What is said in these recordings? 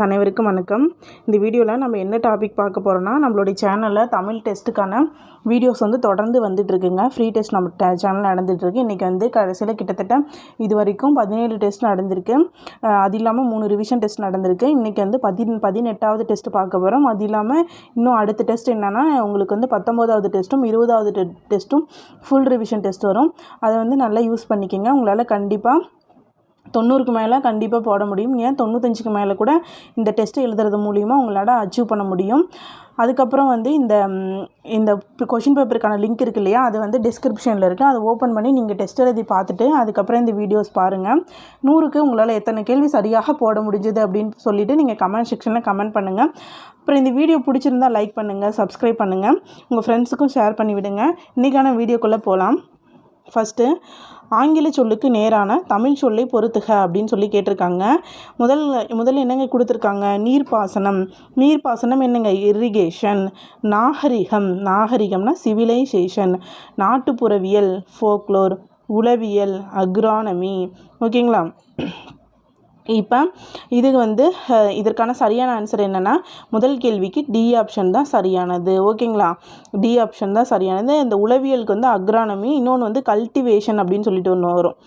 அனைவருக்கும் வணக்கம். இந்த வீடியோவில் நம்ம என்ன டாபிக் பார்க்க போகிறோம்னா, நம்மளுடைய சேனலில் தமிழ் டெஸ்ட்டுக்கான வீடியோஸ் தொடர்ந்து வந்துட்டுருக்குங்க. ஃப்ரீ டெஸ்ட் நம்ம சேனலில் நடந்துகிட்ருக்கு. இன்றைக்கி கடைசியில் கிட்டத்தட்ட இது வரைக்கும் 17 டெஸ்ட் நடந்திருக்கு. அது இல்லாமல் 3 ரிவிஷன் டெஸ்ட் நடந்திருக்கு. இன்றைக்கி 18வது டெஸ்ட் பார்க்க போகிறோம். அது இல்லாமல் இன்னும் அடுத்த டெஸ்ட் என்னென்னா, உங்களுக்கு 19வது டெஸ்ட்டும் 20வது டெஸ்ட்டும் ஃபுல் ரிவிஷன் டெஸ்ட் வரும். அதை நல்லா யூஸ் பண்ணிக்கோங்க. உங்களால் கண்டிப்பாக 90க்கு மேலே கண்டிப்பாக போட முடியும். ஏன் 95க்கு மேலே கூட இந்த டெஸ்ட்டு எழுதுறது மூலிமா உங்களால் அச்சீவ் பண்ண முடியும். அதுக்கப்புறம் இந்த கொஷின் பேப்பருக்கான லிங்க் இருக்குது இல்லையா, அது டிஸ்கிரிப்ஷனில் இருக்குது. அதை ஓப்பன் பண்ணி நீங்கள் டெஸ்ட் எழுதி பார்த்துட்டு அதுக்கப்புறம் இந்த வீடியோஸ் பாருங்கள். 100க்கு உங்களால் எத்தனை கேள்வி சரியாக போட முடிஞ்சுது அப்படின்னு சொல்லிவிட்டு நீங்கள் கமெண்ட் செக்ஷனில் கமெண்ட் பண்ணுங்கள். அப்புறம் இந்த வீடியோ பிடிச்சிருந்தா லைக் பண்ணுங்கள், சப்ஸ்கிரைப் பண்ணுங்கள், உங்கள் ஃப்ரெண்ட்ஸுக்கும் ஷேர் பண்ணிவிடுங்க. இன்றைக்கான வீடியோக்குள்ளே போகலாம். ஃபஸ்ட்டு, ஆங்கில சொல்லுக்கு நேரான தமிழ் சொல்லை பொறுத்துக அப்படின்னு சொல்லி கேட்டிருக்காங்க. முதல்ல என்னங்க கொடுத்துருக்காங்க? நீர்ப்பாசனம். நீர்ப்பாசனம் என்னங்க? இரிகேஷன். நாகரிகம்னா சிவிலைசேஷன். நாட்டுப்புறவியல் ஃபோக்லோர். உளவியல் அக்ரானமி. ஓகேங்களா? இப்போ இது இதற்கான சரியான ஆன்சர் என்னென்னா, முதல் கேள்விக்கு டி ஆப்ஷன் தான் சரியானது. ஓகேங்களா? டி ஆப்ஷன் தான் சரியானது. இந்த உளவியலுக்கு அக்ரானமி, இன்னொன்று கல்டிவேஷன் அப்படின்னு சொல்லிட்டு ஒன்று வரும்.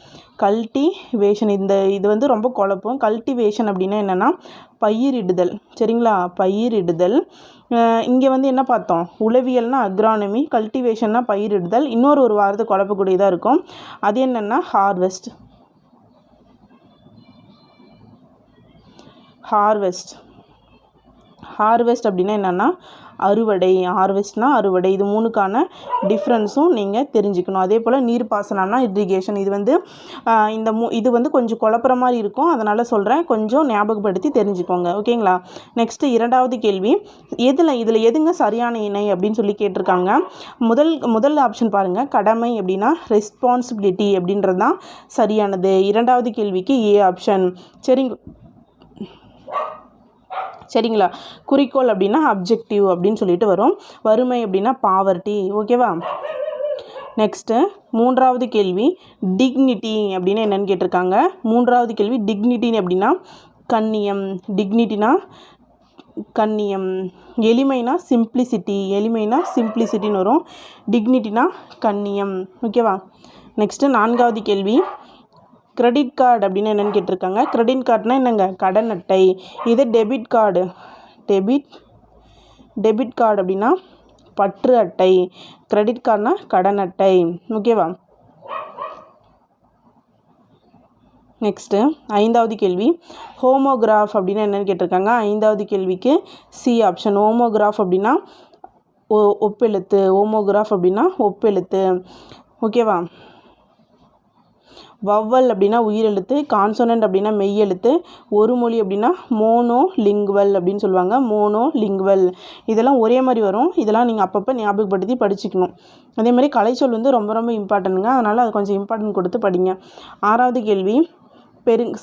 கல்டிவேஷன் இது ரொம்ப குழப்பம். கல்டிவேஷன் அப்படின்னா என்னென்னா பயிரிடுதல். சரிங்களா? பயிரிடுதல். இங்கே என்ன பார்த்தோம்? உளவியல்னா அக்ரானமி, கல்டிவேஷன்னா பயிரிடுதல். ஒரு வாரத்தை குழப்பக்கூடியதாக இருக்கும். அது என்னென்னா ஹார்வெஸ்ட். ஹார்வெஸ்ட் அப்படின்னா என்னென்னா அறுவடை. ஹார்வெஸ்ட்னா அறுவடை. இது 3க்கான டிஃப்ரென்ஸும் நீங்கள் தெரிஞ்சுக்கணும். அதே போல் நீர்ப்பாசனம்னா இரிகேஷன். இது கொஞ்சம் குழப்புற மாதிரி இருக்கும். அதனால் சொல்கிறேன், கொஞ்சம் ஞாபகப்படுத்தி தெரிஞ்சுக்கோங்க. ஓகேங்களா? நெக்ஸ்ட்டு 2வது கேள்வி, இதில் எதுங்க சரியான இணை அப்படின்னு சொல்லி கேட்டிருக்காங்க. முதல் ஆப்ஷன் பாருங்கள், கடமை அப்படின்னா ரெஸ்பான்சிபிலிட்டி அப்படின்றது தான் சரியானது. 2வது கேள்விக்கு ஏ ஆப்ஷன். சரிங்களா? குறிக்கோள் அப்படின்னா அப்ஜெக்டிவ் அப்படின்னு சொல்லிட்டு வரும். வறுமை அப்படின்னா பாவர்ட்டி. ஓகேவா? நெக்ஸ்ட்டு 3வது கேள்வி, டிக்னிட்டி அப்படின்னா என்னென்னு கேட்டிருக்காங்க. 3வது கேள்வி டிக்னிட்டி அப்படின்னா கண்ணியம். டிக்னிட்டினா கண்ணியம். எளிமைனா சிம்பிளிசிட்டின்னு வரும். டிக்னிட்டினா கண்ணியம். ஓகேவா? நெக்ஸ்ட்டு 4வது கேள்வி, கிரெடிட் கார்டு அப்படின்னா என்னென்னு கேட்டிருக்காங்க. கிரெடிட் கார்டுனா என்னங்க? கடன் அட்டை. இது டெபிட் கார்டு. டெபிட் கார்டு அப்படின்னா பற்று அட்டை. கிரெடிட் கார்டுனா கடன் அட்டை. ஓகேவா? நெக்ஸ்ட்டு 5வது கேள்வி, ஹோமோகிராஃப் அப்படின்னா என்னென்னு கேட்டிருக்காங்க. 5வது கேள்விக்கு சி ஆப்ஷன். ஹோமோகிராஃப் அப்படின்னா ஒப்பெழுத்து. ஹோமோகிராஃப் அப்படின்னா ஒப்பெழுத்து. ஓகேவா? வவ்வல் அப்படின்னா உயிரெழுத்து. கான்சோனன்ட் அப்படின்னா மெய்யெழுத்து. ஒரு மொழி அப்படின்னா மோனோலிங்குவல் அப்படின்னு சொல்லுவாங்க. மோனோலிங்குவல். இதெல்லாம் ஒரே மாதிரி வரும். இதெல்லாம் நீங்கள் அப்பப்போ ஞாபகப்படுத்தி படிச்சுக்கணும். அதே மாதிரி கலைச்சொல் ரொம்ப ரொம்ப இம்பார்ட்டன்ட்டுங்க. அதனால் அது கொஞ்சம் இம்பார்ட்டன்ட் கொடுத்து படிங்க. 6வது கேள்வி,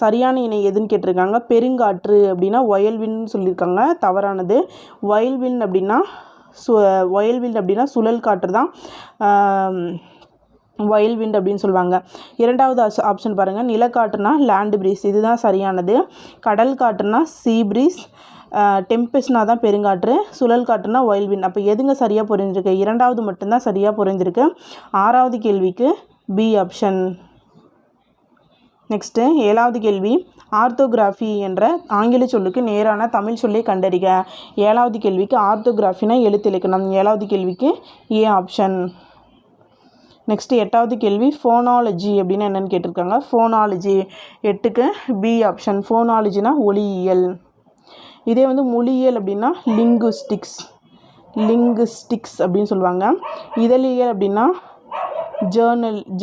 சரியான இணை எதுன்னு கேட்டிருக்காங்க. பெருங்காற்று அப்படின்னா வயல்வின்னு சொல்லியிருக்காங்க. தவறானது. வயல்வின் அப்படின்னா சுழல் காற்று தான் வயல் விண்ட் அப்படின்னு சொல்லுவாங்க. 2வது ஆப்ஷன் பாருங்கள், நிலக்காற்றுனா லேண்ட் ப்ரீஸ். இதுதான் சரியானது. கடல் காற்றுனா சீ ப்ரீஸ். டெம்பெஸ்ட்னா தான் பெருங்காற்று. சுழல் காற்றுனா வயல் விண்ட். அப்போ எதுங்க சரியாக புரிஞ்சிருக்கு? 2வது மட்டும்தான் சரியாக புரிஞ்சிருக்கு. 6வது கேள்விக்கு பி ஆப்ஷன். நெக்ஸ்ட்டு 7வது கேள்வி, ஆர்த்தோகிராஃபி என்ற ஆங்கில சொல்லுக்கு நேரான தமிழ் சொல்லை கண்டறிக. 7வது கேள்விக்கு ஆர்த்தோகிராஃபினா எழுத்திலக்கணம். 7வது கேள்விக்கு ஏ ஆப்ஷன். நெக்ஸ்ட்டு 8வது கேள்வி, ஃபோனாலஜி அப்படின்னா என்னென்னு கேட்டிருக்காங்க. ஃபோனாலஜி 8க்கு பி ஆப்ஷன். ஃபோனாலஜினா ஒலியியல். இதே மொழியியல் அப்படின்னா லிங்குஸ்டிக்ஸ் அப்படின்னு சொல்லுவாங்க. இதழியல் அப்படின்னா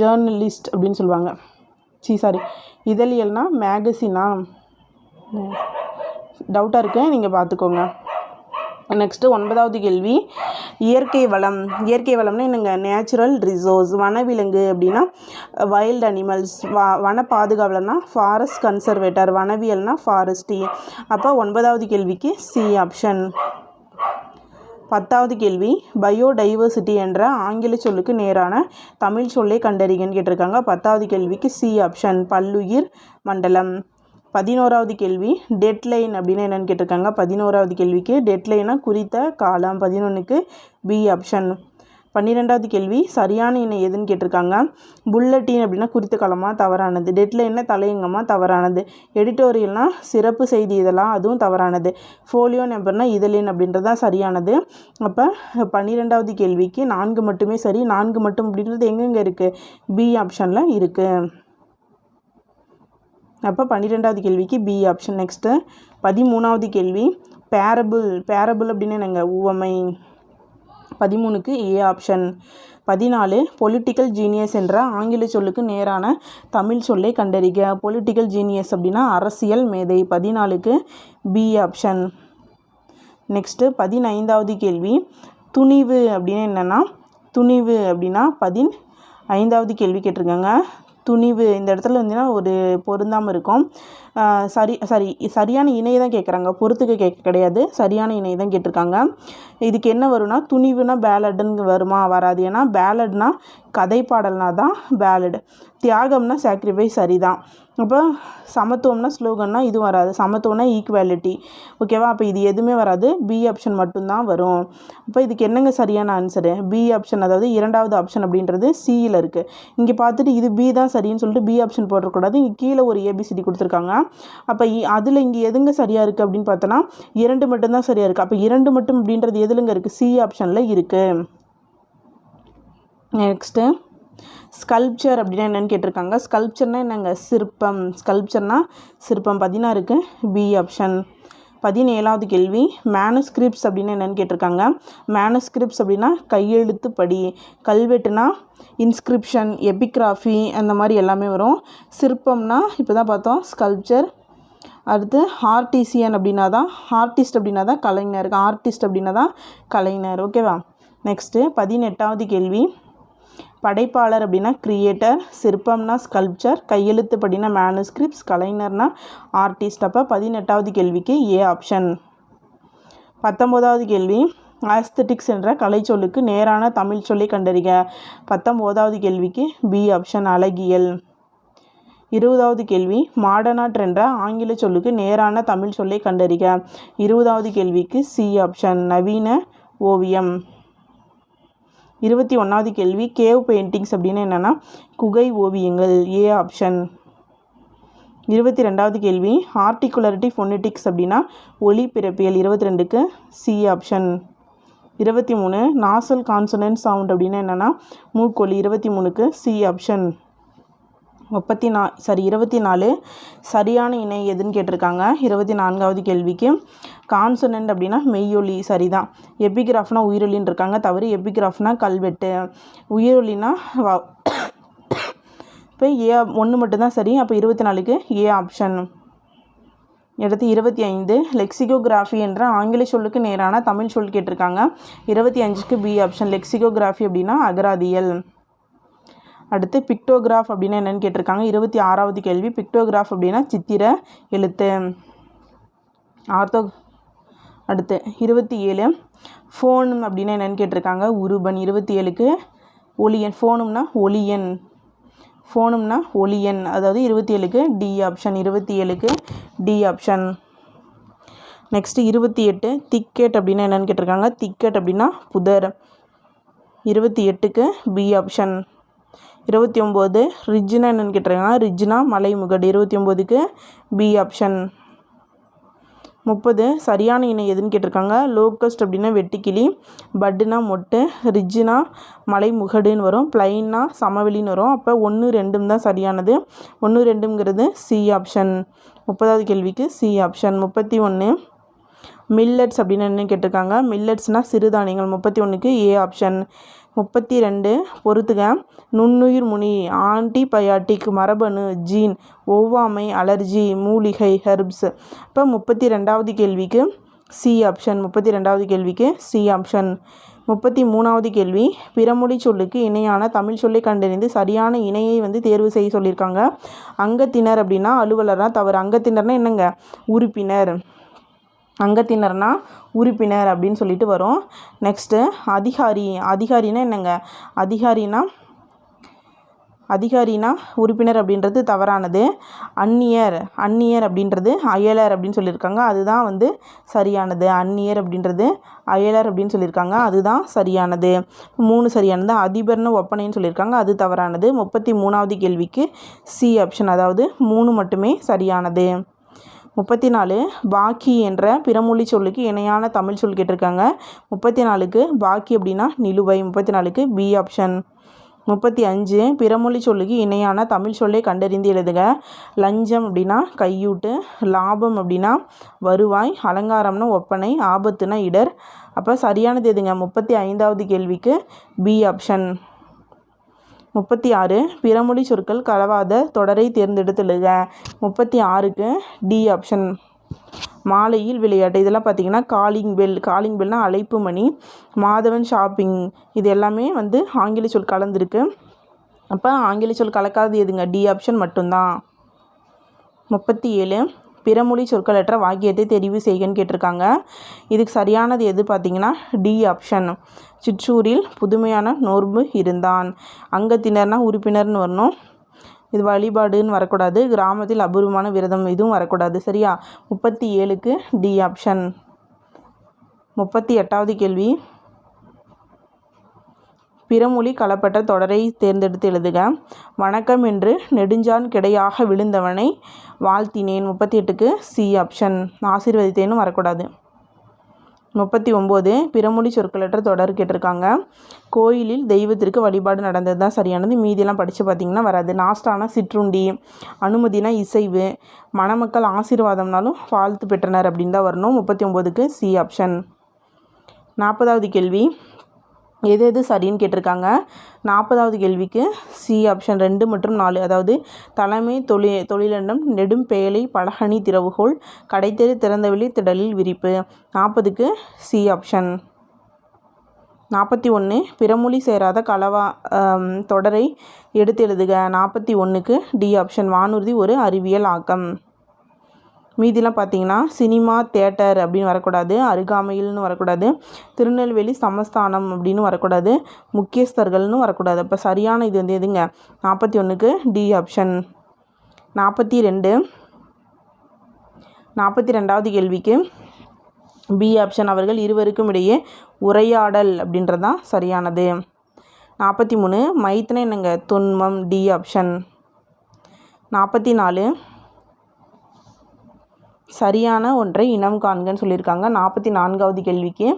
ஜேர்னலிஸ்ட் அப்படின்னு சொல்லுவாங்க. இதழியல்னா மேகசினா? டவுட்டாக இருக்கு, நீங்கள் பார்த்துக்கோங்க. நெக்ஸ்ட்டு 9வது கேள்வி, இயற்கை வளம். இயற்கை வளம்னா என்னங்க? Natural resource. வனவிலங்கு அப்படின்னா வைல்ட் அனிமல்ஸ். வன பாதுகாவலர்னா ஃபாரஸ்ட் கன்சர்வேட்டர். வனவியல்னா ஃபாரஸ்டி. அப்போ 9வது கேள்விக்கு சி ஆப்ஷன். 10வது கேள்வி, பயோடைவர்சிட்டி என்ற ஆங்கில சொல்லுக்கு நேரான தமிழ் சொல்லை கண்டறிகன்னு கேட்டிருக்காங்க. 10வது கேள்விக்கு சி ஆப்ஷன். பல்லுயிர் மண்டலம். 11வது கேள்வி டெட்லைன் அப்படின்னு என்னென்னு கேட்டிருக்காங்க. 11வது கேள்விக்கு டெட்லைனா குறித்த காலம். 11க்கு பி ஆப்ஷன். 12வது கேள்வி சரியான இணை எதுன்னு கேட்டிருக்காங்க. புல்லட்டின் அப்படின்னா குறித்த காலமாக தவறானது. டெட்லைன்னா தலையங்கமாக தவறானது. எடிட்டோரியல்னா சிறப்பு செய்தி இதெல்லாம் அதுவும் தவறானது. ஃபோலியோ நம்பர்னா இதழின் அப்படின்றது தான் சரியானது. அப்போ 12வது கேள்விக்கு 4 மட்டுமே சரி. 4 மட்டும் அப்படின்றது எங்கெங்கே இருக்குது? பி ஆப்ஷனில் இருக்குது. அப்போ 12வது கேள்விக்கு பி ஆப்ஷன். நெக்ஸ்ட்டு 13வது கேள்வி பேரபிள் அப்படின்னு என்னங்க? உவமை. 13க்கு ஏ ஆப்ஷன். 14 பொலிட்டிக்கல் ஜீனியஸ் என்ற ஆங்கில சொல்லுக்கு நேரான தமிழ் சொல்லை கண்டறிக. பொலிட்டிக்கல் ஜீனியஸ் அப்படின்னா அரசியல் மேதை. 14க்கு பி ஆப்ஷன். நெக்ஸ்ட்டு 15வது கேள்வி துணிவு அப்படின்னு என்னென்னா துணிவு அப்படின்னா 15வது கேள்வி கேட்டிருக்காங்க. துணிவு இந்த இடத்துல வந்துன்னா ஒரு பொருந்தாமல் இருக்கும். சரியான இணை தான் கேட்குறாங்க. பொறுத்துக்க கேட்க கிடையாது. சரியான இணை தான் கேட்டிருக்காங்க. இதுக்கு என்ன வரும்னா துணிவுனா பேலடுன்னு வருமா? வராது. ஏன்னா பேலட்னா கதை பாடல்னா தான் பேலடு. தியாகம்னா சாக்ரிஃபைஸ். சரிதான். அப்போ சமத்துவம்னா ஸ்லோகன்னா இதுவும் வராது. சமத்துவம்னா ஈக்குவாலிட்டி. ஓகேவா? அப்போ இது எதுவுமே வராது. பி ஆப்ஷன் மட்டும்தான் வரும். அப்போ இதுக்கு என்னங்க சரியான ஆன்சரு? B option. அதாவது 2வது ஆப்ஷன் அப்படின்றது சியில் இருக்குது. இங்கே பார்த்துட்டு இது பி தான் சரின்னு சொல்லிட்டு பி ஆப்ஷன் போடக்கூடாது. இங்கே கீழே ஒரு ஏபிசிடி கொடுத்துருக்காங்க. அப்போ அதில் இங்கே எதுங்க சரியாக இருக்குது அப்படின்னு பார்த்தோன்னா 2 மட்டும்தான் சரியாக இருக்குது. அப்போ 2 மட்டும் அப்படின்றது எதுலங்க இருக்குது? சி ஆப்ஷனில் இருக்குது. நெக்ஸ்ட்டு ஸ்கல்ப்சர் அப்படின்னா என்னென்னு கேட்டிருக்காங்க. ஸ்கல்ப்சர்னால் என்னங்க? சிற்பம். ஸ்கல்ப்சர்னால் சிற்பம். 16க்கு பி ஆப்ஷன். 17வது கேள்வி மேனுஸ்கிரிப்ட்ஸ் அப்படின்னு என்னென்னு கேட்டிருக்காங்க. மேனுஸ்கிரிப்ட்ஸ் அப்படின்னா கையெழுத்துப்படி. கல்வெட்டுனா இன்ஸ்கிரிப்ஷன், எபிகிராஃபி அந்த மாதிரி எல்லாமே வரும். சிற்பம்னா இப்போ தான் பார்த்தோம் ஸ்கல்ப்சர். அடுத்து ஆர்டிசியன் அப்படின்னா தான் ஆர்டிஸ்ட் அப்படின்னா தான் கலைஞர். ஆர்டிஸ்ட் அப்படின்னா தான் கலைஞர். ஓகேவா? நெக்ஸ்ட்டு 18வது கேள்வி படைப்பாளர் அப்படின்னா கிரியேட்டர். சிற்பம்னா ஸ்கல்ப்சர். கையெழுத்துப்படினா மேனுஸ்கிரிப்ட்ஸ். கலைஞர்னா ஆர்டிஸ்ட். அப்போ 18வது கேள்விக்கு ஏ ஆப்ஷன். 19வது கேள்வி ஆஸ்தட்டிக்ஸ் என்ற கலை சொல்லுக்கு நேரான தமிழ் சொல்லை கண்டறிக. 19வது கேள்விக்கு பி ஆப்ஷன் அழகியல். 20வது கேள்வி மாடர்ன் ஆர்ட் என்ற ஆங்கில சொல்லுக்கு நேரான தமிழ் சொல்லை கண்டறிக. 20வது கேள்விக்கு சி ஆப்ஷன் நவீன ஓவியம். 21வது கேள்வி கேவ் பெயிண்டிங்ஸ் அப்படின்னு என்னென்னா குகை ஓவியங்கள். A option. 22வது கேள்வி ஆர்டிகுலரிட்டி ஃபோனெட்டிக்ஸ் அப்படின்னா ஒலி பிறப்பியல். 22க்கு C option. 23 nasal consonant sound அப்படின்னா என்னென்னா மூக்கொலி. 23க்கு சி ஆப்ஷன். 24 சரியான இணை எதுன்னு கேட்டிருக்காங்க. 24வது கேள்விக்கு கான்சனன்ட் அப்படின்னா மெய்யொலி. சரிதான். எபிகிராஃப்னா உயிரொலின்னு இருக்காங்க. தவறு. எபிகிராஃப்னா கல்வெட்டு. உயிரொலினா இப்போ ஏ 1 மட்டும்தான் சரி. அப்போ 24க்கு ஏ ஆப்ஷன். அடுத்து 25 லெக்சிகோகிராஃபி என்ற ஆங்கில சொல்லுக்கு நேரான தமிழ் சொல் கேட்டிருக்காங்க. 25க்கு பி ஆப்ஷன். லெக்சிகோகிராஃபி அப்படின்னா அகராதியல். அடுத்து பிக்டோகிராஃப் அப்படின்னா என்னென்னு கேட்டிருக்காங்க. 26வது கேள்வி பிக்டோகிராஃப் அப்படின்னா சித்திர எழுத்து. அடுத்து 27 ஃபோனும் அப்படின்னா என்னென்னு கேட்டிருக்காங்க. உருபன். 27க்கு ஒளியன். ஃபோனும்னா ஒளியன். அதாவது 27க்கு டி ஆப்ஷன். 27க்கு டி ஆப்ஷன். நெக்ஸ்ட்டு 28 திக்கெட் அப்படின்னா என்னென்னு கேட்டிருக்காங்க. திக்கெட் அப்படின்னா புதர். 28க்கு பி ஆப்ஷன். 29 ரிட்ஜ்னா என்னென்னு கேட்டிருக்காங்க. ரிட்ஜ்னா மலைமுகடு. 29க்கு பி ஆப்ஷன். 30 சரியான இணை எதுன்னு கேட்டிருக்காங்க. லோக்கஸ்ட் அப்படின்னா வெட்டுக்கிளி. பட்டுனா மொட்டு. ரிட்ஜ்னா மலைமுகடுன்னு வரும். பிளைன்னா சமவெளின்னு வரும். அப்போ 1, 2 தான் சரியானது. 1, 2ங்கிறது சி ஆப்ஷன். 30வது கேள்விக்கு சி ஆப்ஷன். 31 மில்லட்ஸ் அப்படின்னு என்ன கேட்டிருக்காங்க. மில்லட்ஸ்னால் சிறுதானியங்கள். 31க்கு ஏ ஆப்ஷன். 32 பொறுத்துக நுண்ணுயிர் முனி ஆன்டிபயாட்டிக் மரபணு ஜீன் ஒவ்வாமை அலர்ஜி மூலிகை ஹெர்ப்ஸ். இப்போ 32வது கேள்விக்கு சி ஆப்ஷன். 32வது கேள்விக்கு சி ஆப்ஷன். 33வது கேள்வி பிறமொழி சொல்லுக்கு இணையான தமிழ் சொல்லை கண்டறிந்து சரியான இணையை தேர்வு செய்ய சொல்லியிருக்காங்க. அங்கத்தினர் அப்படின்னா அலுவலர்னா தவறு. அங்கத்தினர்னா என்னங்க? உறுப்பினர். அங்கத்தினர்னா உறுப்பினர் அப்படின்னு சொல்லிட்டு வரும். நெக்ஸ்ட்டு அதிகாரினா என்னங்க? அதிகாரினா உறுப்பினர் அப்படின்றது தவறானது. அந்நியர் அப்படின்றது அயலர் அப்படின்னு சொல்லியிருக்காங்க, அதுதான் வந்து சரியானது. அந்நியர் அப்படின்றது அயலர் அப்படின்னு சொல்லியிருக்காங்க, அதுதான் சரியானது. 3 சரியானது. அதிபர்னு ஒப்பனைன்னு சொல்லியிருக்காங்க, அது தவறானது. 33வது கேள்விக்கு சி ஆப்ஷன், அதாவது 3 மட்டுமே சரியானது. 34 பாக்கி என்ற பிறமொழி சொல்லுக்கு இணையான தமிழ் சொல் கேட்டிருக்காங்க. 34க்கு பாக்கி அப்படின்னா நிலுவை. 34க்கு பி ஆப்ஷன். 35 பிறமொழி சொல்லுக்கு இணையான தமிழ் சொல்லை கண்டறிந்து எழுதுக. லஞ்சம் அப்படின்னா கையூட்டு, லாபம் அப்படின்னா வருவாய், அலங்காரம்னா ஒப்பனை, ஆபத்துனா இடர். அப்போ சரியானது எதுங்க? 35வது கேள்விக்கு பி ஆப்ஷன். 36 பிறமொழி சொற்கள் கலவாத தொடரை தேர்ந்தெடுத்து எழுதுக. 36க்கு டி ஆப்ஷன். மாலையில் விளையாட்டு, இதெல்லாம் பார்த்திங்கன்னா காலிங் பெல்னால் அழைப்பு மணி. மாதவன் ஷாப்பிங், இது எல்லாமே வந்து ஆங்கில சொல் கலந்துருக்கு. அப்போ ஆங்கில சொல் கலக்காது எதுங்க? டி ஆப்ஷன் மட்டும்தான். 37 பிறமொழி சொற்களற்ற வாக்கியத்தை தெரிவு செய்கன்னு கேட்டிருக்காங்க. இதுக்கு சரியானது எது பார்த்திங்கன்னா டி ஆப்ஷன். சிற்றூரில் புதுமையான நோன்பு இருந்தான். அங்கத்தினர்னா உறுப்பினர்னு வரணும், இது வழிபாடுன்னு வரக்கூடாது. கிராமத்தில் அபூர்வமான விரதம், இதுவும் வரக்கூடாது. சரியா? 37க்கு டி ஆப்ஷன். 38வது கேள்வி பிறமொழி கலப்பற்ற தொடரை தேர்ந்தெடுத்து எழுதுக. வணக்கம் என்று நெடுஞ்சான் கிடையாக விழுந்தவனை வாழ்த்தினேன். 38க்கு சி ஆப்ஷன். ஆசீர்வதித்தேன்னு வரக்கூடாது. 39 பிறமொழி சொற்களற்ற தொடர் கேட்டிருக்காங்க. கோயிலில் தெய்வத்திற்கு வழிபாடு நடந்தது தான் சரியானது. மீதியெல்லாம் படித்து பார்த்திங்கன்னா வராது. நாஸ்டானா சிற்றுண்டி, அனுமதினா இசைவு, மணமக்கள் ஆசீர்வாதம்னாலும் வாழ்த்து பெற்றனர் அப்படின்னு தான் வரணும். 39க்கு சி ஆப்ஷன். 40வது கேள்வி எது சரின்னு கேட்டிருக்காங்க. 40வது கேள்விக்கு சி ஆப்ஷன் 2 மற்றும் 4, அதாவது தலைமை தொழிலண்டம் நெடும் பேழை பலகனி திறவுகோல் கடைத்தெரு திறந்தவெளி திடலில் விரிப்பு. 40க்கு சி ஆப்ஷன். 41 பிறமொழி சேராத தொடரை எடுத்து எழுதுக. 41க்கு டி ஆப்ஷன். வானூர்தி ஒரு அறிவியல் ஆக்கம். மீதிலாம் பார்த்தீங்கன்னா சினிமா தியேட்டர் அப்படின்னு வரக்கூடாது, அருகாமையில்னு வரக்கூடாது, திருநெல்வேலி சமஸ்தானம் அப்படின்னு வரக்கூடாது, முக்கியஸ்தர்கள்னு வரக்கூடாது. அப்போ சரியான இது வந்து எதுங்க? 41க்கு டி ஆப்ஷன். 42வது கேள்விக்கு பி ஆப்ஷன். அவர்கள் இருவருக்கும் இடையே உரையாடல் அப்படின்றது தான் சரியானது. 43 மைத்தனை என்னங்க? தொன்மம். D option. 44 சரியான ஒன்றை இனம் காண்கன்னு சொல்லியிருக்காங்க. 44வது கேள்விக்கு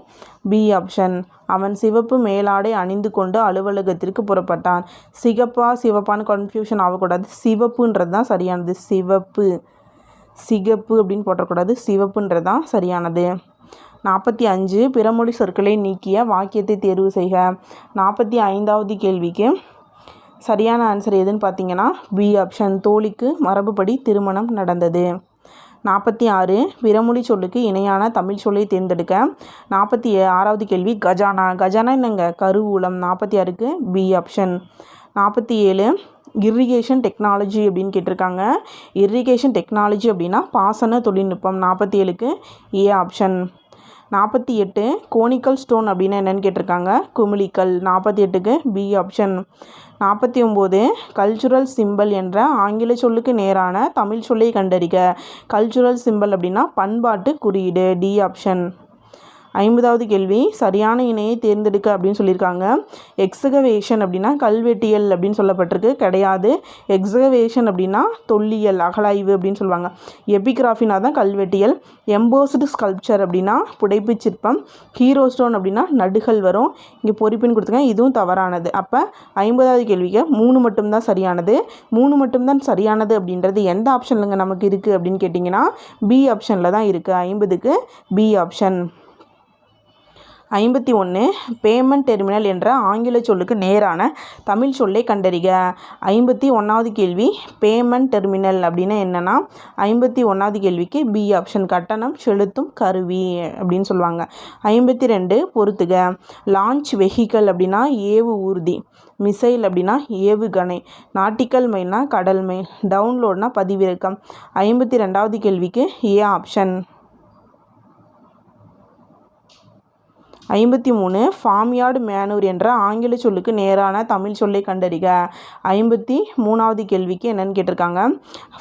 பி ஆப்ஷன். அவன் சிவப்பு மேலாடை அணிந்து கொண்டு அலுவலகத்திற்கு புறப்பட்டான். சிவப்பான்னு கன்ஃபியூஷன் ஆகக்கூடாது, சிவப்புன்றது தான் சரியானது. சிகப்பு அப்படின்னு போட்டக்கூடாது, சிவப்புன்றது தான் சரியானது. 45 பிறமொழி சொற்களை நீக்கிய வாக்கியத்தை தேர்வு செய்க. 45வது கேள்விக்கு சரியான ஆன்சர் எதுன்னு பார்த்தீங்கன்னா பி ஆப்ஷன். தோழிக்கு மரபுப்படி திருமணம் நடந்தது. 46 பிறமொழி சொல்லுக்கு இணையான தமிழ் சொல்லை தேர்ந்தெடுக்க. 46வது கேள்வி கஜானா என்னங்க? கருவூலம். 46க்கு பி ஆப்ஷன். 47 இரிகேஷன் டெக்னாலஜி அப்படின்னு கேட்டிருக்காங்க. இரிகேஷன் டெக்னாலஜி அப்படின்னா பாசன தொழில்நுட்பம். 47க்கு ஏ ஆப்ஷன். 48 கோனிக்கல் ஸ்டோன் அப்படின்னா என்னென்னு கேட்டிருக்காங்க. குமிழிக்கல். 48க்கு பி ஆப்ஷன். 49 கல்ச்சுரல் சிம்பல் என்ற ஆங்கில சொல்லுக்கு நேரான தமிழ் சொல்லை கண்டறிக. கல்ச்சுரல் சிம்பல் அப்படின்னா பண்பாட்டு குறியீடு. D option. 50வது கேள்வி சரியான இணையை தேர்ந்தெடுக்க அப்படின்னு சொல்லியிருக்காங்க. எக்ஸகவேஷன் அப்படின்னா கல்வெட்டியல் அப்படின்னு சொல்லப்பட்டிருக்கு, கிடையாது. எக்ஸகவேஷன் அப்படின்னா தொல்லியல் அகலாய்வு அப்படின்னு சொல்லுவாங்க. எபிகிராஃபினா தான் கல்வெட்டியல். எம்போஸ்டு ஸ்கல்ப்சர் அப்படின்னா புடைப்பு சிற்பம். ஹீரோ ஸ்டோன் அப்படின்னா நடுகள் வரும். இங்கே பொறிப்புன்னு கொடுத்துருங்க, இதுவும் தவறானது. அப்போ 50வது கேள்விக்கு 3 மட்டும்தான் சரியானது. 3 மட்டும்தான் சரியானது அப்படின்றது எந்த ஆப்ஷன்லங்க நமக்கு இருக்குது அப்படின்னு கேட்டிங்கன்னா பி ஆப்ஷனில் தான் இருக்குது. 50க்கு பி ஆப்ஷன். 51 பேமெண்ட் டெர்மினல் என்ற ஆங்கில சொல்லுக்கு நேரான தமிழ் சொல்லை கண்டறிக. 51வது கேள்வி பேமெண்ட் டெர்மினல் அப்படின்னா என்னென்னா 51வது கேள்விக்கு பி ஆப்ஷன். கட்டணம் செலுத்தும் கருவி அப்படின்னு சொல்லுவாங்க. 52 பொறுத்துக. லான்ச் வெஹிக்கல் அப்படின்னா ஏவு ஊர்தி. மிசைல் அப்படின்னா ஏவுகணை. நாட்டிக்கல் மெயில்னா கடல் மெயில். டவுன்லோட்னா பதிவிறக்கம். 52வது கேள்விக்கு ஏ ஆப்ஷன். 53 ஃபார்ம்யார்டு மேனூர் என்ற ஆங்கில சொல்லுக்கு நேரான தமிழ் சொல்லை கண்டறிக. 53வது கேள்விக்கு என்னன்னு கேட்டிருக்காங்க.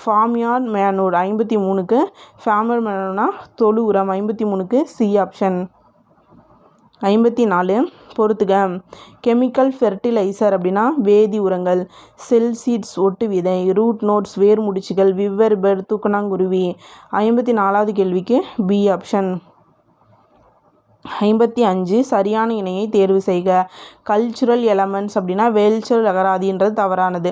ஃபார்ம்யார்டு மேனூர் 53க்கு ஃபார்ம்யார்டு மேனூர்னா தொழு உரம். 53க்கு சி ஆப்ஷன். 54 பொறுத்துக. கெமிக்கல் ஃபெர்டிலைசர் அப்படின்னா வேதி உரங்கள். செல் சீட்ஸ் ஒட்டு விதை. ரூட் நோட்ஸ் வேர் முடிச்சுகள். விவ்வர் பேர்ட் தூக்கணாங்குருவி. 54வது கேள்விக்கு பி ஆப்ஷன். 55 சரியான இணையை தேர்வு செய்க. கல்ச்சுரல் எலமெண்ட்ஸ் அப்படின்னா வேல்ச்சொல் அகராதின்றது தவறானது.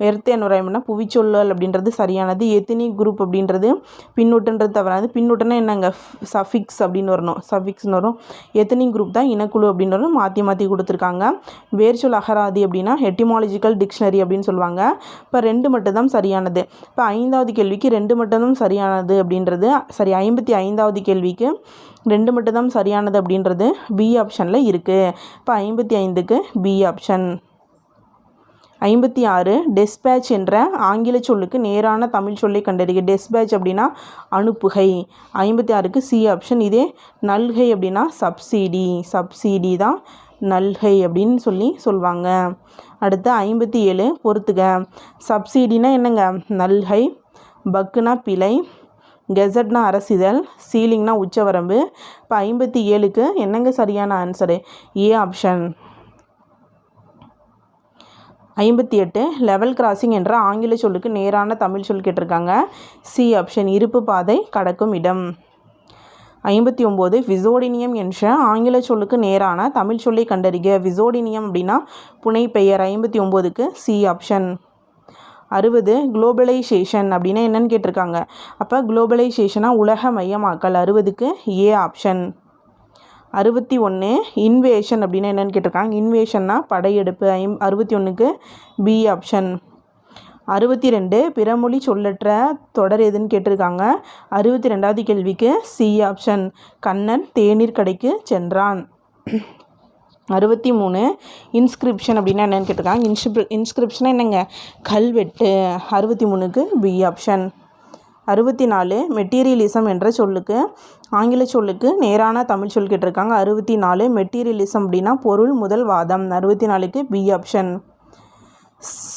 எர்த் என்விரான்மெண்ட்னா புவிச்சொல்லல் அப்படின்றது சரியானது. எத்தினிக் குரூப் அப்படின்றது பின்னூட்டுன்றது தவறானது. பின்னூட்டுன்னா என்னங்க சஃபிக்ஸ் அப்படின்னு வரணும், சஃபிக்ஸ்னு வரும். எத்தினிக் குரூப் தான் இனக்குழு அப்படின்னு வரும். மாற்றி கொடுத்துருக்காங்க. வேர்ச்சொல் அகராதி அப்படின்னா எட்டிமாலஜிக்கல் டிக்ஷனரி அப்படின்னு சொல்லுவாங்க. இப்போ 2 மட்டும்தான் சரியானது. இப்போ 5வது கேள்விக்கு 2 மட்டும்தான் சரியானது அப்படின்றது சரி. 55வது கேள்விக்கு 2 மட்டும்தான் சரியானது அப்படின்றது பி ஆப்ஷனில் இருக்குது. இப்போ 55க்கு பி ஆப்ஷன். 56 டெஸ்பேட்ச் என்ற ஆங்கில சொல்லுக்கு நேரான தமிழ் சொல்லை கண்டறிக. டெஸ்பேட்ச் அப்படின்னா அனுப்புகை. 56க்கு சி ஆப்ஷன். இதே நல்கை அப்படின்னா சப்சிடி தான் நல்கை அப்படின்னு சொல்லுவாங்க. அடுத்து 57 பொறுத்துக. சப்சிடினா என்னங்க நல்கை. பக்குனா பிழை. கெசட்னா அரசிதழ். சீலிங்னா உச்சவரம்பு. இப்போ 57க்கு என்னங்க சரியான answer? A option. 58 level crossing என்ற ஆங்கில சொல்லுக்கு நேரான தமிழ் சொல் கேட்டிருக்காங்க. C option. இருப்பு பாதை கடக்கும் இடம். 59 விசோடினியம் என்ற ஆங்கில சொல்லுக்கு நேரான தமிழ் சொல்லை கண்டறிக. விசோடினியம் அப்படின்னா புனைப்பெயர். 59க்கு சி ஆப்ஷன். 60 குளோபலைசேஷன் அப்படின்னா என்னன்னு கேட்டிருக்காங்க. அப்போ குளோபலைசேஷனா உலக மையமாக்கல். 60க்கு ஏ ஆப்ஷன். 61 இன்வேஷன் அப்படின்னா என்னன்னு கேட்டிருக்காங்க. இன்வேஷன்னா படையெடுப்பு. 61க்கு பி ஆப்ஷன். 62 பிறமொழி சொல்லற்ற தொடர் எதுன்னு கேட்டிருக்காங்க. 62வது கேள்விக்கு சி ஆப்ஷன். கண்ணன் தேநீர் கடைக்கு சென்றான். 63 இன்ஸ்கிரிப்ஷன் அப்படின்னா என்னென்னு கேட்டிருக்காங்க. இன்ஸ்கிரிப்ஷனாக என்னங்க கல்வெட்டு. 63க்கு பி ஆப்ஷன். 64 மெட்டீரியலிசம் என்ற சொல்லுக்கு ஆங்கில சொல்லுக்கு நேரான தமிழ் சொல் கேட்டிருக்காங்க. 64 மெட்டீரியலிசம் அப்படின்னா பொருள் முதல் வாதம். 64க்கு பி ஆப்ஷன்.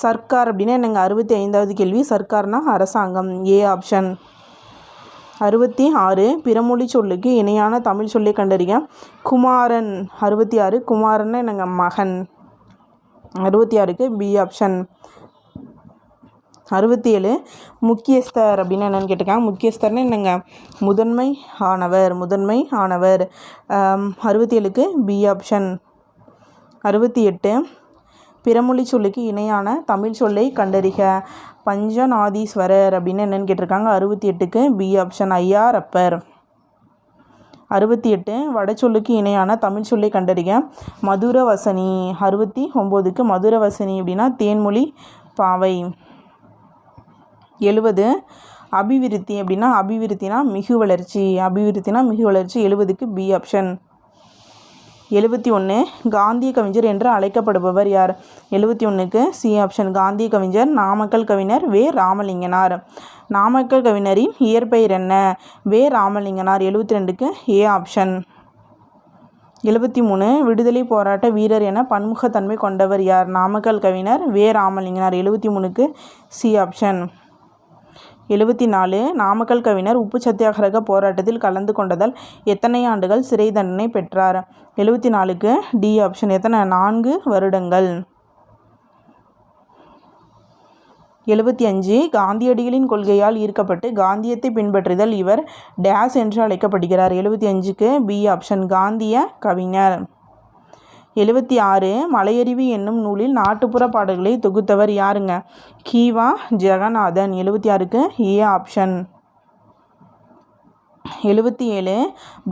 சர்க்கார் அப்படின்னா என்னங்க 65வது கேள்வி. சர்க்கார்னா அரசாங்கம். A option. 66 பிறமொழி சொல்லுக்கு இணையான தமிழ் சொல்லை கண்டறிக. குமாரன். 66 குமாரன்னா என்னங்க மகன். 66க்கு பி ஆப்ஷன். 67 முக்கியஸ்தர் அப்படின்னா என்னென்னு கேட்டிருக்காங்க. முக்கியஸ்தர்னா என்னங்க முதன்மை ஆனவர். 67க்கு பி ஆப்ஷன். 68 பிறமொழி சொல்லுக்கு இணையான தமிழ் சொல்லை கண்டறிக. பஞ்சநாதீஸ்வரர் அப்படின்னு என்னென்னு கேட்டிருக்காங்க. 68க்கு பி ஆப்ஷன். ஐயாரப்பர். 68 வடச்சொல்லுக்கு இணையான தமிழ் சொல்லை கண்டறிக. மதுரவசனி. 69க்கு மதுரவசனி அப்படின்னா தேன்மொழி பாவை. 70 அபிவிருத்தி அப்படின்னா அபிவிருத்தினா மிகு வளர்ச்சி. 70க்கு பி ஆப்ஷன். 71 காந்திய கவிஞர் என்று அழைக்கப்படுபவர் யார்? 71க்கு சி ஆப்ஷன். காந்திய கவிஞர் நாமக்கல் கவிஞர் வே ராமலிங்கனார். நாமக்கல் கவிஞரின் இயற்பெயர் என்ன? வே ராமலிங்கனார். 72க்கு A option. 73 விடுதலை போராட்ட வீரர் என பன்முகத்தன்மை கொண்டவர் யார்? நாமக்கல் கவிஞர் வே ராமலிங்கனார். 73க்கு C option. 74 நாமக்கல் கவிஞர் உப்பு சத்தியாகிரக போராட்டத்தில் கலந்து கொண்டதால் எத்தனை ஆண்டுகள் சிறை தண்டனை பெற்றார்? 74க்கு டி ஆப்ஷன். எத்தனை? 4 வருடங்கள். 75 காந்தியடிகளின் கொள்கையால் ஈர்க்கப்பட்டு காந்தியத்தை பின்பற்றுதல் இவர் டேஸ் என்று அழைக்கப்படுகிறார். 75க்கு பி ஆப்ஷன். காந்திய கவிஞர். 76 மலையருவி என்னும் நூலில் நாட்டுப்புற பாடல்களை தொகுத்தவர் யாருங்க? கீவா ஜெகநாதன். 76க்கு A option. 77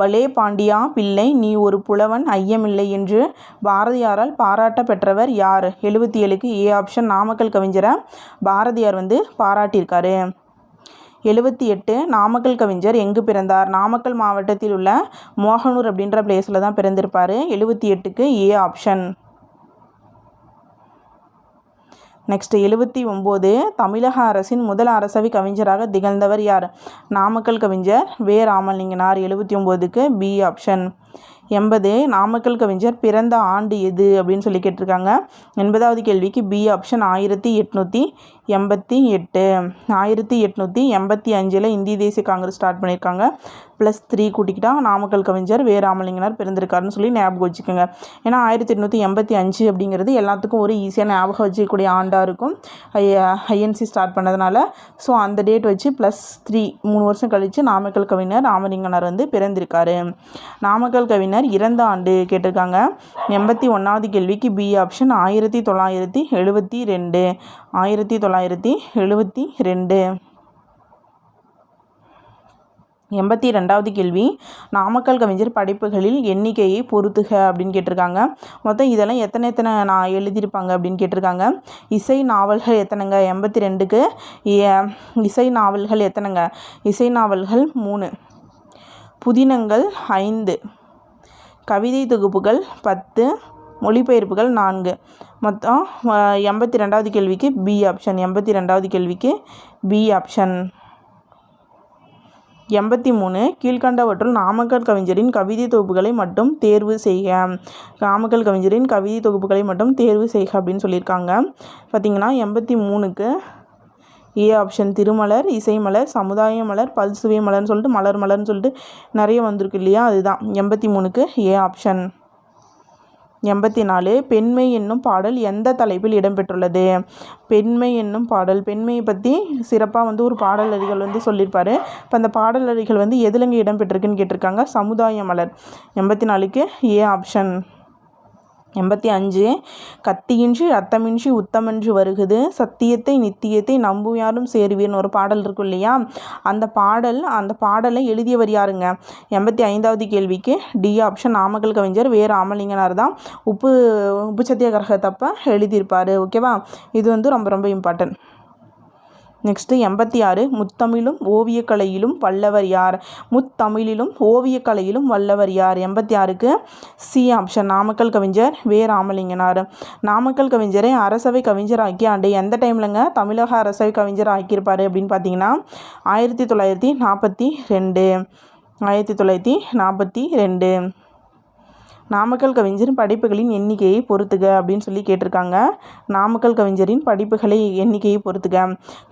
பலே பாண்டியா பிள்ளை நீ ஒரு புலவன் ஐயமில்லை என்று பாரதியாரால் பாராட்ட பெற்றவர் யார்? 77க்கு ஏ ஆப்ஷன். நாமக்கல் கவிஞரை பாரதியார் பாராட்டியிருக்காரு. 78 நாமக்கல் கவிஞர் எங்கு பிறந்தார்? நாமக்கல் மாவட்டத்தில் உள்ள மோகனூர் அப்படின்ற பிளேஸில் தான் பிறந்திருப்பார். 78க்கு ஏ ஆப்ஷன். நெக்ஸ்ட் 79 தமிழக அரசின் முதல் அரசவை கவிஞராக திகழ்ந்தவர் யார்? நாமக்கல் கவிஞர் வே ராமலிங்கனார். 79க்கு B option. 80 நாமக்கல் கவிஞர் பிறந்த ஆண்டு எது அப்படின்னு சொல்லி கேட்டிருக்காங்க. 80வது கேள்விக்கு பி ஆப்ஷன் 1888. 1885 இந்திய தேசிய காங்கிரஸ் ஸ்டார்ட் பண்ணியிருக்காங்க. +3 கூட்டிக்கிட்டா நாமக்கல் கவிஞர் வே ராமலிங்கனார் பிறந்திருக்காருன்னு சொல்லி ஞாபகம் வச்சுக்கோங்க. ஏன்னா 1885 அப்படிங்கிறது எல்லாத்துக்கும் ஒரு ஈஸியாக ஞாபகம் வச்சுக்கக்கூடிய ஆண்டாக இருக்கும். ஐஎன்சி ஸ்டார்ட் பண்ணதுனால. ஸோ அந்த டேட் வச்சு +3 3 வருஷம் கழித்து நாமக்கல் கவிஞர் ராமலிங்கனார் வந்து பிறந்திருக்காரு. நாமக்கல் கவிஞர் இறந்த ஆண்டு கேட்டிருக்காங்க. 81வது கேள்விக்கு பி ஆப்ஷன் 1972. 1972. 82வது கேள்வி நாமக்கல் கவிஞர் படைப்புகளில் எண்ணிக்கையை பொறுத்துக அப்படின்னு கேட்டிருக்காங்க. மொத்தம் இதெல்லாம் எத்தனை நான் எழுதியிருப்பாங்க அப்படின்னு கேட்டிருக்காங்க. இசை நாவல்கள் எத்தனைங்க? 82க்கு இசை நாவல்கள் எத்தனைங்க? இசை நாவல்கள் 3, புதினங்கள் 5, கவிதை தொகுப்புகள் 10, மொழிபெயர்ப்புகள் 4. மொத்தம் 82வது கேள்விக்கு பி ஆப்ஷன். 82வது கேள்விக்கு பி ஆப்ஷன். 83 கீழ்கண்டவற்றுள் நாமக்கல் கவிஞரின் கவிதை தொகுப்புகளை மட்டும் தேர்வு செய்க. நாமக்கல் கவிஞரின் கவிதை தொகுப்புகளை மட்டும் தேர்வு செய்க அப்படின்னு சொல்லியிருக்காங்க. பார்த்திங்கன்னா 83க்கு ஏ ஆப்ஷன் திருமலர், இசைமலர், சமுதாய மலர், பல்சுவை மலர்னு சொல்லிட்டு மலர்னு சொல்லிட்டு நிறைய வந்திருக்கு இல்லையா, அதுதான் 83க்கு ஏ ஆப்ஷன். 84 பெண்மை என்னும் பாடல் எந்த தலைப்பில் இடம்பெற்றுள்ளது? பெண்மை என்னும் பாடல், பெண்மையை பற்றி சிறப்பாக வந்து ஒரு பாடல் வரிகள் வந்து சொல்லியிருப்பார். இப்போ அந்த பாடல் வரிகள் வந்து எதுலங்க இடம்பெற்றிருக்குன்னு கேட்டிருக்காங்க. சமுதாய மலர். 84க்கு ஏ ஆப்ஷன். 85 கத்தியின்றி ரத்தமின்றி உத்தமன்று வருகுது, சத்தியத்தை நித்தியத்தை நம்புயாரும் சேருவீர்னு ஒரு பாடல் இருக்கும் இல்லையா, அந்த பாடலை எழுதியவர் யாருங்க? 85வது கேள்விக்கு டி ஆப்ஷன். நாமக்கல் கவிஞர் வே ராமலிங்கனார் தான் உப்பு சத்தியாகிரகத்தப்ப எழுதியிருப்பார். ஓகேவா, இது வந்து ரொம்ப ரொம்ப இம்பார்ட்டன்ட். நெக்ஸ்ட்டு 86 முத்தமிழும் ஓவியக்கலையிலும் வல்லவர் யார்? முத்தமிழிலும் ஓவியக்கலையிலும் வல்லவர் யார்? 86க்கு சி ஆப்ஷன். நாமக்கல் கவிஞர் வே ராமலிங்கனார். நாமக்கல் கவிஞரை அரசவை கவிஞர் ஆக்கிய ஆண்டு எந்த டைம்லங்க தமிழக அரசவை கவிஞர் ஆக்கியிருப்பார் அப்படின்னு பார்த்தீங்கன்னா 1942. 1942. நாமக்கல் கவிஞரின் படைப்புகளின் எண்ணிக்கையை பொறுத்துக அப்படின்னு சொல்லி கேட்டிருக்காங்க. நாமக்கல் கவிஞரின் படைப்புகளை எண்ணிக்கையை பொறுத்துக.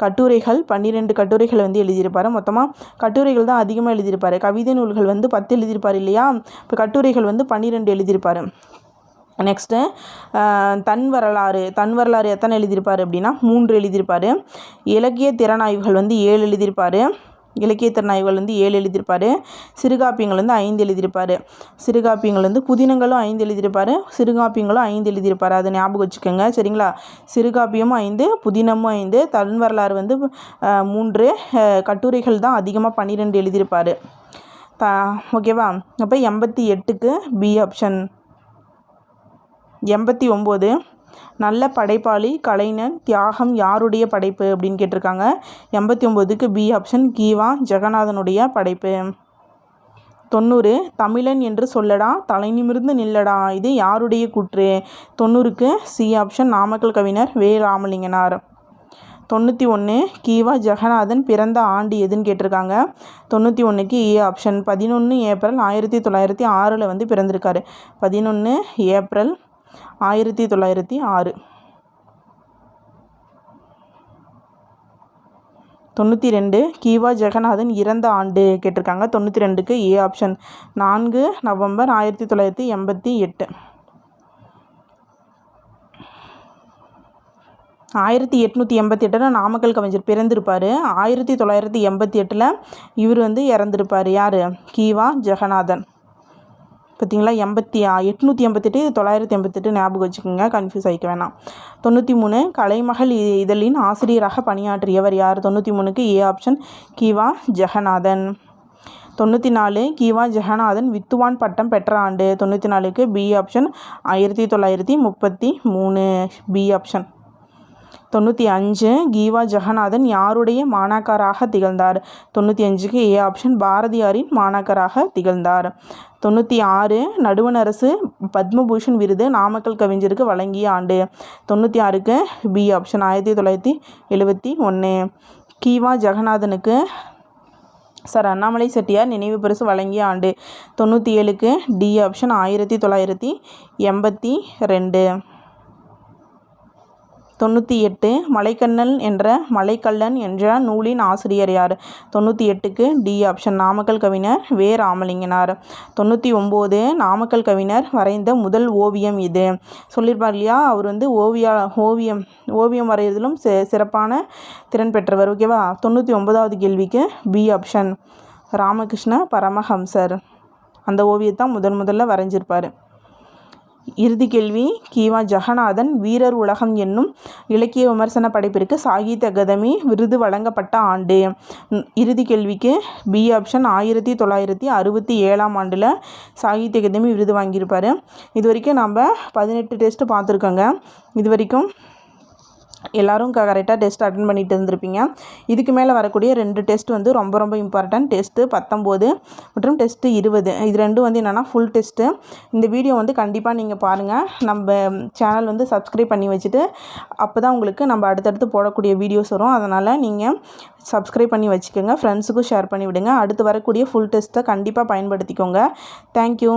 கட்டுரைகள் 12 கட்டுரைகள் வந்து எழுதியிருப்பார். மொத்தமாக கட்டுரைகள் தான் அதிகமாக எழுதியிருப்பார். கவிதை நூல்கள் வந்து 10 எழுதியிருப்பார் இல்லையா, இப்போ கட்டுரைகள் வந்து 12 எழுதியிருப்பார். நெக்ஸ்ட்டு தன் வரலாறு எத்தனை எழுதியிருப்பார் அப்படின்னா 3 எழுதியிருப்பார். இலக்கிய திறனாய்வுகள் வந்து 7 எழுதியிருப்பார். இலக்கிய திறனாய்வுகள் வந்து 7 எழுதியிருப்பார். சிறுகாப்பியங்கள் வந்து 5 எழுதியிருப்பார். சிறுகாப்பியங்கள் வந்து புதினங்களும் 5 எழுதியிருப்பார். சிறுகாப்பியங்களும் 5 எழுதியிருப்பார். அதை ஞாபகம் வச்சுக்கோங்க, சரிங்களா. சிறுகாப்பியமும் 5, புதினமும் 5, தன் வரலாறு வந்து 3, கட்டுரைகள் தான் அதிகமாக 12 எழுதியிருப்பார். ஓகேவா. அப்போ 88க்கு பி ஆப்ஷன். 89 நல்ல படைப்பாளி கலைஞன் தியாகம் யாருடைய படைப்பு அப்படின்னு கேட்டிருக்காங்க. 89க்கு பி ஆப்ஷன். கீவா ஜெகநாதனுடைய படைப்பு. 90 தமிழன் என்று சொல்லடா தலை நிமிர்ந்து நில்லடா, இது யாருடைய கூற்று? 90க்கு சி ஆப்ஷன். நாமக்கல் கவிஞர் வே ராமலிங்கனார். 91 கீவா ஜெகநாதன் பிறந்த ஆண்டு எதுன்னு கேட்டிருக்காங்க. 91க்கு ஏ ஆப்ஷன். 11 ஏப்ரல் 1906 வந்து பிறந்திருக்காரு. 11 ஏப்ரல் 1906. 92 கீவா ஜெகநாதன் இறந்த ஆண்டு கேட்டிருக்காங்க. 92க்கு ஏ ஆப்ஷன். 4 நவம்பர் 1988. 1888 நாமக்கல் கவிஞர் பிறந்திருப்பார். 1988 இவர் வந்து இறந்திருப்பார். யார்? கீவா ஜெகநாதன். பார்த்தீங்களா, 888 988 ஞாபகம் வச்சுக்கோங்க, கன்ஃபியூஸ் ஆகிக்க வேணாம். 93 கலைமகள் இதழின் ஆசிரியராக பணியாற்றியவர் யார்? 93க்கு ஏ ஆப்ஷன். கீவா ஜெகநாதன். 94 கீவா ஜெகநாதன் வித்துவான் பட்டம் பெற்ற ஆண்டு? 94க்கு B option. 1933 B option. 95 Kiva Jagannathan யாருடைய மாணாக்கராக திகழ்ந்தார்? 95க்கு ஏ ஆப்ஷன். பாரதியாரின் மாணாக்கராக திகழ்ந்தார். 96 நடுவண் அரசு பத்மபூஷன் விருது நாமக்கல் கவிஞருக்கு வழங்கிய ஆண்டு? 96க்கு பி ஆப்ஷன். 1971. கீவா ஜெகநாதனுக்கு சார் அண்ணாமலை செட்டியார் நினைவு பரிசு வழங்கிய ஆண்டு 97க்கு டி ஆப்ஷன் 1982. 98 மலைக்கல்லன் என்ற நூலின் ஆசிரியர் யார்? 98க்கு டி ஆப்ஷன் நாமக்கல் கவிஞர் வே ராமலிங்கனார். 99 நாமக்கல் கவிஞர் வரைந்த முதல் ஓவியம் இது? சொல்லியிருப்பார் இல்லையா, அவர் வந்து ஓவியம் வரைகிறதிலும் சிறப்பான திறன் பெற்றவர். ஓகேவா? 99வது கேள்விக்கு பி ஆப்ஷன் ராமகிருஷ்ண பரமஹம்சர். அந்த ஓவியத்தான் முதல்ல வரைஞ்சிருப்பார். இறுதி கேள்வி, கி.வா. ஜெகநாதன் வீரர் உலகம் என்னும் இலக்கிய விமர்சன படைப்பிற்கு சாகித்ய அகாதமி விருது வழங்கப்பட்ட ஆண்டு? இறுதி கேள்விக்கு பி ஆப்ஷன் 1967ஆம் ஆண்டில் சாகித்ய அகாதமி விருது வாங்கியிருப்பார். இது வரைக்கும் நம்ம 18 டெஸ்ட்டு பார்த்துருக்கோங்க. இது வரைக்கும் எல்லோரும் கரெக்டாக டெஸ்ட் அட்டன் பண்ணிட்டு இருந்திருப்பீங்க. இதுக்கு மேலே வரக்கூடிய 2 டெஸ்ட் வந்து ரொம்ப இம்பார்ட்டன்ட். டெஸ்ட்டு 19 மற்றும் டெஸ்ட்டு 20. இது ரெண்டும் வந்து என்னென்னா ஃபுல் டெஸ்ட்டு. இந்த வீடியோ வந்து கண்டிப்பாக நீங்கள் பாருங்கள். நம்ம சேனல் வந்து சப்ஸ்கிரைப் பண்ணி வச்சுட்டு அப்போ தான் உங்களுக்கு நம்ம அடுத்தடுத்து போடக்கூடிய வீடியோஸ் வரும். அதனால் நீங்கள் சப்ஸ்கிரைப் பண்ணி வச்சுக்கோங்க. ஃப்ரெண்ட்ஸுக்கும் ஷேர் பண்ணி விடுங்க. அடுத்து வரக்கூடிய ஃபுல் டெஸ்ட்டை கண்டிப்பாக பயன்படுத்திக்கோங்க. தேங்க்யூ.